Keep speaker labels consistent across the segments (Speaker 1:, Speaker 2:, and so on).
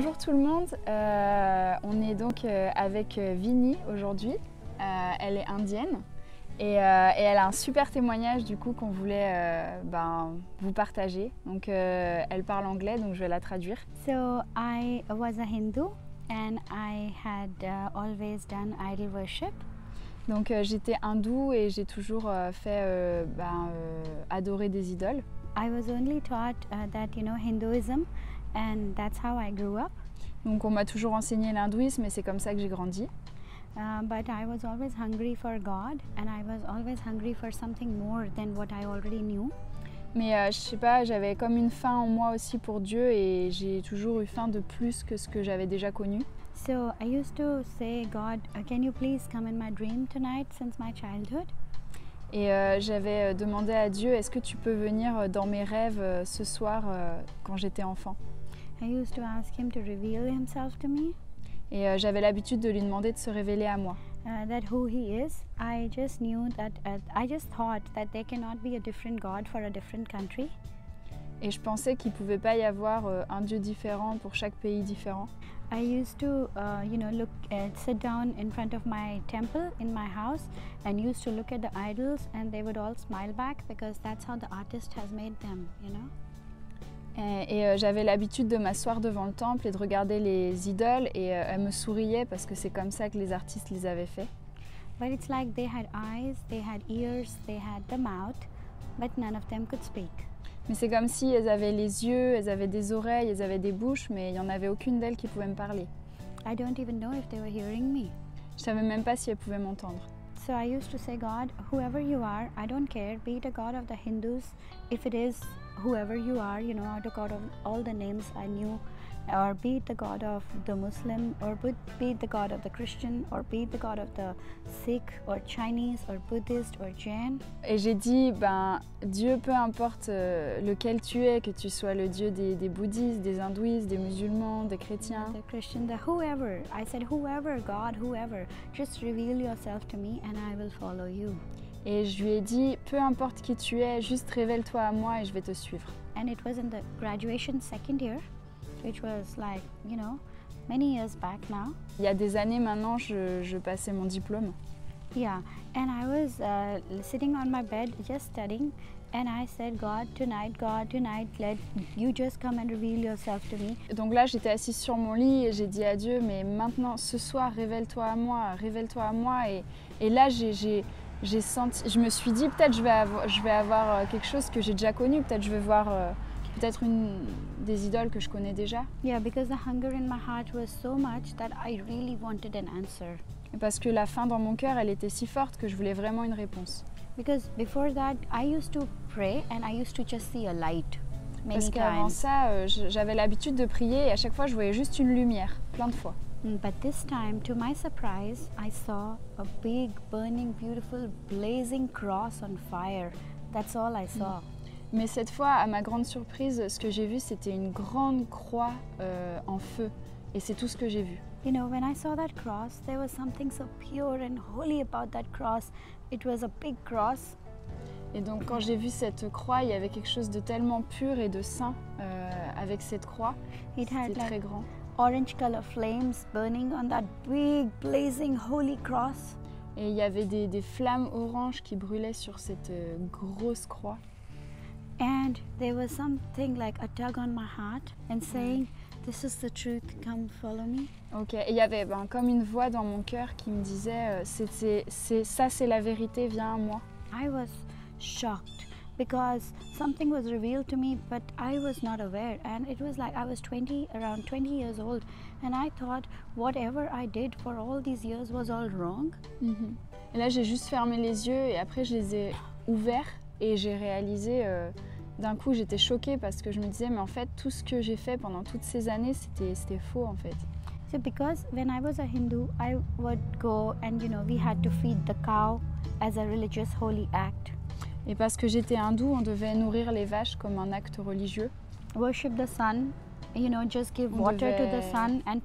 Speaker 1: Bonjour tout le monde, on est donc avec Vinny aujourd'hui, elle est indienne et elle a un super témoignage du coup qu'on voulait vous partager. Donc elle parle anglais donc je vais la traduire.
Speaker 2: So I was a Hindu and I had always done idol worship.
Speaker 1: Donc j'étais hindoue et j'ai toujours fait adorer des idoles.
Speaker 2: I was only taught that Hinduism, and that's how I grew up.
Speaker 1: Donc on m'a toujours enseigné l'hindouisme et c'est comme ça que j'ai grandi.
Speaker 2: But I was always hungry for God, and I was always hungry for something more than what I already knew.
Speaker 1: Mais je sais pas, j'avais comme une faim en moi aussi pour Dieu et j'ai toujours eu faim de plus que ce que j'avais déjà connu.
Speaker 2: So I used to say, God, can you please come in my dream tonight since my childhood?
Speaker 1: Et j'avais demandé à Dieu, est-ce que tu peux venir dans mes rêves ce soir quand j'étais enfant?
Speaker 2: I used to ask him to reveal himself to me.
Speaker 1: Et j'avais l'habitude de lui demander de se révéler à moi.
Speaker 2: That who he is, I just knew that, I just thought that there cannot be a different God for a different country.
Speaker 1: Et je pensais qu'il ne pouvait pas y avoir un Dieu différent pour chaque pays différent.
Speaker 2: I used to, sit down in front of my temple in my house and used to look at the idols and they would all smile back because that's how the artist has made them, you know.
Speaker 1: Et j'avais l'habitude de m'asseoir devant le temple et de regarder les idoles et elles me souriaient parce que c'est comme ça que les artistes les avaient fait.
Speaker 2: But it's like they had eyes, they had ears, they had the mouth, but none of them could speak.
Speaker 1: Mais c'est comme si elles avaient les yeux, elles avaient des oreilles, elles avaient des bouches, mais il n'y en avait aucune d'elles qui pouvait me parler.
Speaker 2: I don't even know if they were hearing me.
Speaker 1: Je savais même pas si elles pouvaient m'entendre.
Speaker 2: So I used to say, God, whoever you are, I don't care, be it a God of the Hindus, if it is whoever you are, the God of all the names I knew, or be it the God of the Muslim, or be it the God of the Christian, or be it the God of the Sikh, or Chinese, or Buddhist, or Jain.
Speaker 1: Et j'ai dit, Dieu, peu importe lequel tu es, que tu sois le Dieu des bouddhistes, des hindouistes, des musulmans, des chrétiens.
Speaker 2: The Christian, the whoever. I said, whoever, God, whoever, just reveal yourself to me and I will follow you.
Speaker 1: Et je lui ai dit, peu importe qui tu es, juste révèle-toi à moi et je vais te suivre.
Speaker 2: And it was in the graduation second year, which was like, many years back now.
Speaker 1: Il y a des années maintenant, je passais mon diplôme.
Speaker 2: Yeah, and I was sitting on my bed just studying, and I said, God, tonight, let you just come and reveal yourself to me.
Speaker 1: Donc là, j'étais assise sur mon lit et j'ai dit à Dieu, mais maintenant, ce soir, révèle-toi à moi, révèle-toi à moi. Et là, j'ai senti, je me suis dit, peut-être je vais avoir quelque chose que j'ai déjà connu, peut-être je vais voir peut-être une des idoles que je connais déjà.
Speaker 2: Yeah, because the hunger in my heart was so much that I really wanted an answer.
Speaker 1: Parce que la faim dans mon cœur, elle était si forte que je voulais vraiment une réponse.
Speaker 2: Because before that, I used to pray and I used to just see a light many
Speaker 1: Parce qu'avant
Speaker 2: times.
Speaker 1: ça, j'avais l'habitude de prier et à chaque fois, je voyais juste une lumière, plein de fois.
Speaker 2: But this time, to my surprise, I saw a big, burning, beautiful, blazing cross on fire. That's all I saw.
Speaker 1: Mais cette fois, à ma grande surprise, ce que j'ai vu, c'était une grande croix en feu. Et c'est tout ce que j'ai vu.
Speaker 2: When I saw that cross, there was something so pure and holy about that cross. It was a big cross.
Speaker 1: Et donc quand j'ai vu cette croix, il y avait quelque chose de tellement pur et de saint avec cette croix. C'était très grand.
Speaker 2: Orange color flames burning on that big, blazing, holy cross.
Speaker 1: Et il y avait des flammes oranges qui brûlaient sur cette grosse croix.
Speaker 2: And there was something like a tug on my heart and saying, this is the truth, come follow me.
Speaker 1: Ok, et il y avait comme une voix dans mon cœur qui me disait, c'est la vérité, viens à moi.
Speaker 2: I was shocked because something was revealed to me, but I was not aware. And it was like I was around 20 years old, and I thought whatever I did for all these years was all wrong.
Speaker 1: Et là, j'ai juste fermé les yeux et après, je les ai ouverts et j'ai réalisé, d'un coup, j'étais choquée parce que je me disais, mais en fait, tout ce que j'ai fait pendant toutes ces années, c'était faux en fait.
Speaker 2: So because when I was a Hindu, I would go and we had to feed the cow as a religious holy act.
Speaker 1: Et parce que j'étais hindoue, on devait nourrir les vaches comme un acte religieux.
Speaker 2: Worship the sun, just give water to the sun and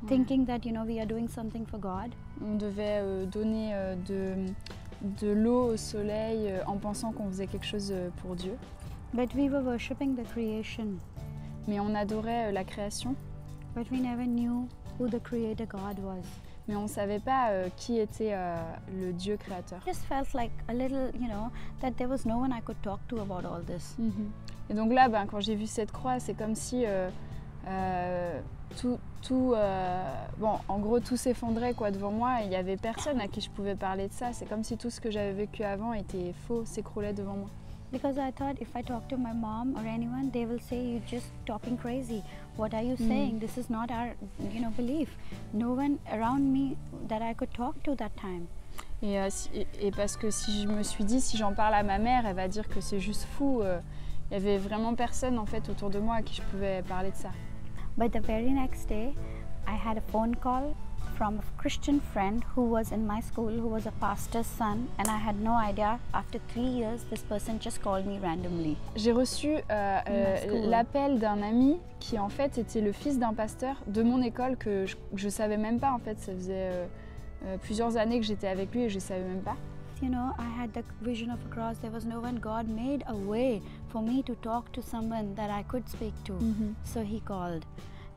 Speaker 2: thinking that we are doing something for God.
Speaker 1: On devait donner de l'eau au soleil en pensant qu'on faisait quelque chose pour Dieu.
Speaker 2: But we were worshipping the creation.
Speaker 1: Mais on adorait la création.
Speaker 2: But we never knew who the Creator God was.
Speaker 1: Mais on ne savait pas qui était le Dieu créateur.
Speaker 2: Just felt like a little, that there was no one I could talk to about all this.
Speaker 1: Et donc là, quand j'ai vu cette croix, c'est comme si en gros, tout s'effondrait devant moi. Et il n'y avait personne à qui je pouvais parler de ça. C'est comme si tout ce que j'avais vécu avant était faux, s'écroulait devant moi.
Speaker 2: Because I thought if I talk to my mom or anyone, they will say you're just talking crazy. What are you saying? This is not our, belief. No one around me that I could talk to that time.
Speaker 1: Et parce que si je me suis dit, si j'en parle à ma mère, elle va dire que c'est juste fou. Il y avait vraiment personne en fait autour de moi à qui je pouvais parler de ça.
Speaker 2: But the very next day, I had a phone call from a Christian friend who was in my school, who was a pastor's son, and I had no idea. After 3 years, this person just called me randomly.
Speaker 1: J'ai reçu l'appel d'un ami qui en fait était le fils d'un pasteur de mon école que je savais même pas en fait. Ça faisait plusieurs années que j'étais avec lui et je savais même pas.
Speaker 2: I had the vision of a cross. There was no one. God made a way for me to talk to someone that I could speak to. So he called.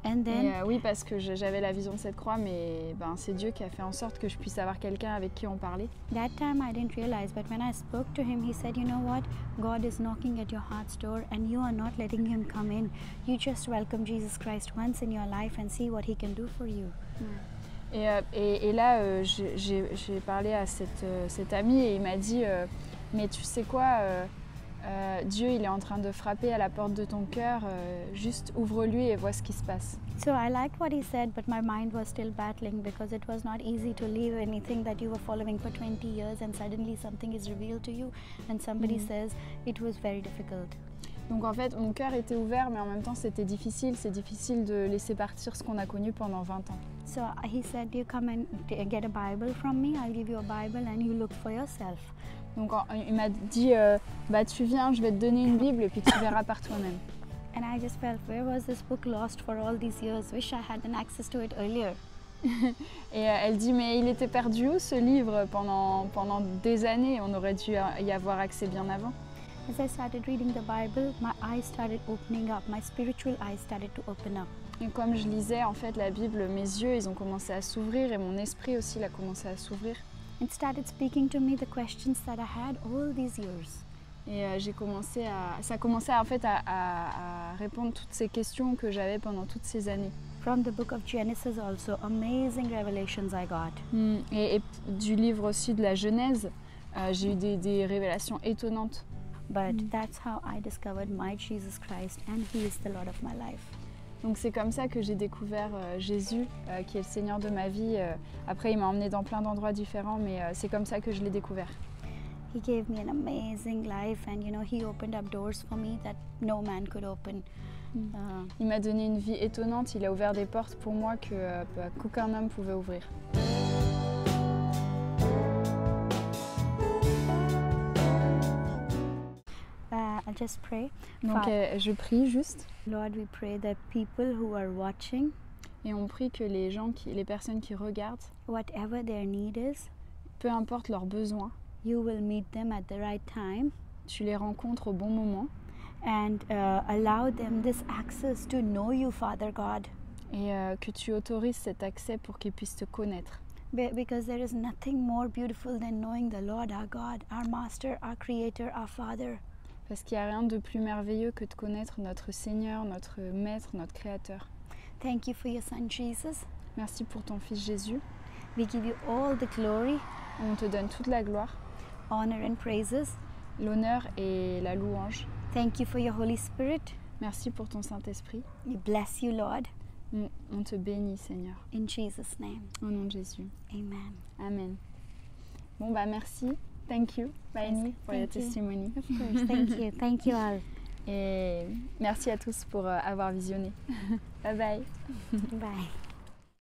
Speaker 2: And then,
Speaker 1: oui, parce que j'avais la vision de cette croix, mais c'est Dieu qui a fait en sorte que je puisse avoir quelqu'un avec qui en parler.
Speaker 2: That time I didn't realize, but when I spoke to him, he said, you know what? God is knocking at your heart's door and you are not letting him come in. You just welcome Jesus Christ once in your life and see what he can do for you.
Speaker 1: Et là, j'ai parlé à cet ami et il m'a dit, mais tu sais quoi, Dieu, il est en train de frapper à la porte de ton cœur, juste ouvre-lui et vois ce qui se passe.
Speaker 2: So I liked what he said, but my mind was still battling because it was not easy to leave anything that you were following for 20 years and suddenly something is revealed to you and somebody says it was very difficult.
Speaker 1: Donc en fait, mon cœur était ouvert, mais en même temps, c'était difficile. C'est difficile de laisser partir ce qu'on a connu pendant 20 ans.
Speaker 2: So he said, you come and get a Bible from me, I'll give you a Bible and you look for yourself.
Speaker 1: Donc il m'a dit, tu viens, je vais te donner une Bible et puis tu verras par toi-même.
Speaker 2: And I just felt, where was this book lost for all these years? Wish I had an access to it earlier.
Speaker 1: Et elle dit, mais il était perdu où ce livre pendant des années? On aurait dû y avoir accès bien avant.
Speaker 2: As I started reading the Bible, my eyes started opening up. My spiritual eyes started to open up.
Speaker 1: Et comme je lisais en fait la Bible, mes yeux ils ont commencé à s'ouvrir et mon esprit aussi il a commencé à s'ouvrir.
Speaker 2: It started speaking to me the questions that I had all these years.
Speaker 1: Et ça a commencé en fait à répondre toutes ces questions que j'avais pendant toutes ces années.
Speaker 2: From the book of Genesis also, amazing revelations I got.
Speaker 1: Et du livre aussi de la Genèse, j'ai eu des révélations étonnantes.
Speaker 2: But that's how I discovered my Jesus Christ and he is the Lord of my life.
Speaker 1: Donc c'est comme ça que j'ai découvert Jésus, qui est le Seigneur de ma vie. Après, il m'a emmené dans plein d'endroits différents, mais c'est comme ça que je l'ai découvert.
Speaker 2: He gave me an amazing life and he opened up doors for me that no man could open.
Speaker 1: Il m'a donné une vie étonnante, il a ouvert des portes pour moi qu'aucun homme pouvait ouvrir.
Speaker 2: I'll just pray.
Speaker 1: Donc je prie juste.
Speaker 2: Lord, we pray that people who are watching,
Speaker 1: et on prie que les personnes qui regardent,
Speaker 2: whatever their need is,
Speaker 1: peu importe leurs besoins,
Speaker 2: you will meet them at the right time.
Speaker 1: Tu les rencontres au bon moment.
Speaker 2: And allow them this access to know you, Father God.
Speaker 1: Et que tu autorises cet accès pour qu'ils puissent te connaître.
Speaker 2: Because there is nothing more beautiful than knowing the Lord, our God, our Master, our Creator, our Father.
Speaker 1: Parce qu'il n'y a rien de plus merveilleux que de connaître notre Seigneur, notre Maître, notre Créateur.
Speaker 2: Thank you for your Son Jesus.
Speaker 1: Merci pour ton Fils Jésus.
Speaker 2: We give you all the glory.
Speaker 1: On te donne toute la gloire,
Speaker 2: honor and praises.
Speaker 1: L'honneur et la louange.
Speaker 2: Thank you for your Holy Spirit.
Speaker 1: Merci pour ton Saint-Esprit.
Speaker 2: We bless you, Lord.
Speaker 1: On te bénit, Seigneur.
Speaker 2: In Jesus' name.
Speaker 1: Au nom de Jésus.
Speaker 2: Amen.
Speaker 1: Amen. Bon, merci. Thank you, Baini, for your testimony.
Speaker 2: Of course, thank you. Thank you all.
Speaker 1: Et merci à tous pour avoir visionné. Bye bye.
Speaker 2: Bye.